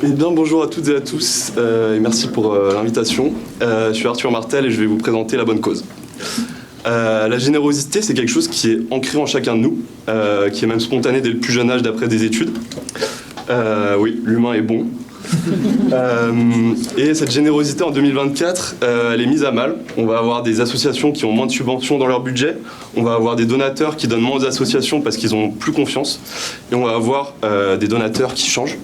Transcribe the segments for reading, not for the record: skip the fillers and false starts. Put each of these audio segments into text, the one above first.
Eh bien, bonjour à toutes et à tous, et merci pour l'invitation. Je suis Arthur Martel et je vais vous présenter La Bonne Cause. La générosité, c'est quelque chose qui est ancré en chacun de nous, qui est même spontané dès le plus jeune âge d'après des études. Oui, l'humain est bon. Et cette générosité en 2024, elle est mise à mal. On va avoir des associations qui ont moins de subventions dans leur budget, on va avoir des donateurs qui donnent moins aux associations parce qu'ils ont plus confiance, et on va avoir des donateurs qui changent.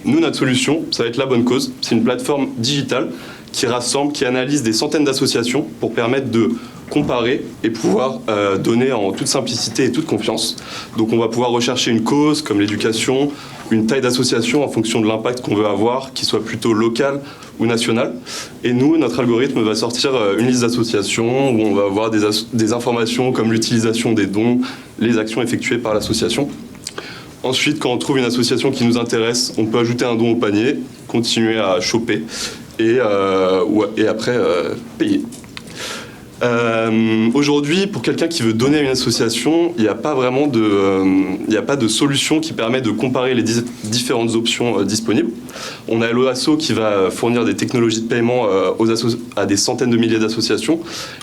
Nous, notre solution, ça va être La Bonne Cause. C'est une plateforme digitale qui rassemble, qui analyse des centaines d'associations pour permettre de comparer et pouvoir donner en toute simplicité et toute confiance. Donc on va pouvoir rechercher une cause comme l'éducation, une taille d'association en fonction de l'impact qu'on veut avoir, qui soit plutôt local ou national. Et nous, notre algorithme va sortir une liste d'associations où on va avoir des informations comme l'utilisation des dons, les actions effectuées par l'association. Ensuite, quand on trouve une association qui nous intéresse, on peut ajouter un don au panier, continuer à choper et après payer. Aujourd'hui, pour quelqu'un qui veut donner à une association, il n'y a pas vraiment de solution qui permet de comparer les différentes options disponibles. On a l'OASO qui va fournir des technologies de paiement à des centaines de milliers d'associations,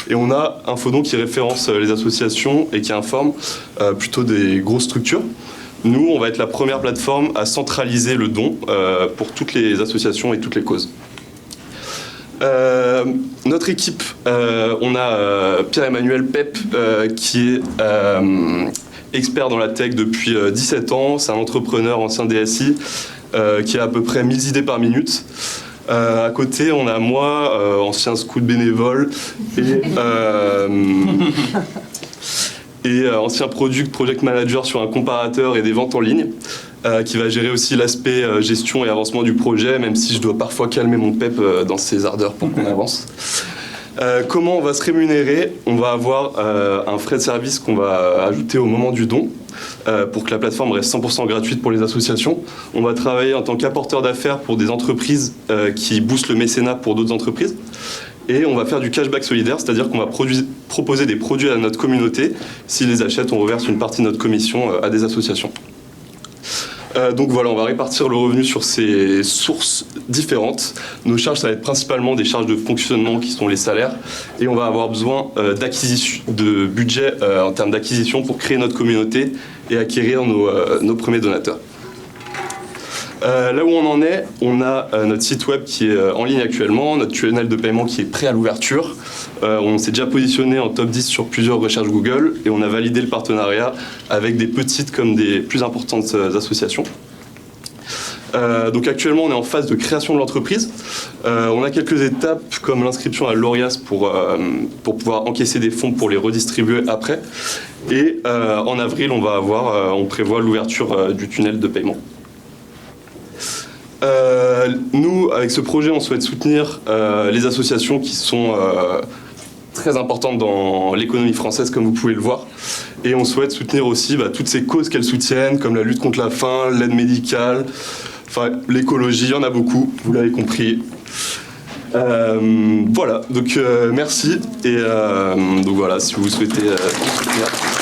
et on a Infodon qui référence les associations et qui informe plutôt des grosses structures. Nous, on va être la première plateforme à centraliser le don pour toutes les associations et toutes les causes. Notre équipe, on a Pierre-Emmanuel Pep qui est expert dans la tech depuis 17 ans. C'est un entrepreneur, ancien DSI, qui a à peu près 1000 idées par minute. À côté, on a moi, ancien scout bénévole et ancien project manager sur un comparateur et des ventes en ligne, qui va gérer aussi l'aspect gestion et avancement du projet, même si je dois parfois calmer mon pep dans ses ardeurs pour qu'on avance. Comment on va se rémunérer? On va avoir un frais de service qu'on va ajouter au moment du don, pour que la plateforme reste 100% gratuite pour les associations. On va travailler en tant qu'apporteur d'affaires pour des entreprises qui boostent le mécénat pour d'autres entreprises. Et on va faire du cashback solidaire, c'est-à-dire qu'on va proposer des produits à notre communauté. S'ils les achètent, on reverse une partie de notre commission à des associations. Donc voilà, on va répartir le revenu sur ces sources différentes. Nos charges, ça va être principalement des charges de fonctionnement qui sont les salaires. Et on va avoir besoin de budget en termes d'acquisition pour créer notre communauté et acquérir nos premiers donateurs. Là où on en est, on a notre site web qui est en ligne actuellement, notre tunnel de paiement qui est prêt à l'ouverture. On s'est déjà positionné en top 10 sur plusieurs recherches Google et on a validé le partenariat avec des petites comme des plus importantes associations. Donc actuellement, on est en phase de création de l'entreprise. On a quelques étapes comme l'inscription à l'ORIAS pour pouvoir encaisser des fonds pour les redistribuer après. Et en avril, on prévoit l'ouverture du tunnel de paiement. Nous, avec ce projet, on souhaite soutenir les associations qui sont très importantes dans l'économie française, comme vous pouvez le voir. Et on souhaite soutenir aussi toutes ces causes qu'elles soutiennent, comme la lutte contre la faim, l'aide médicale, l'écologie, il y en a beaucoup, vous l'avez compris. Voilà, donc merci. Et donc voilà, si vous souhaitez soutenir.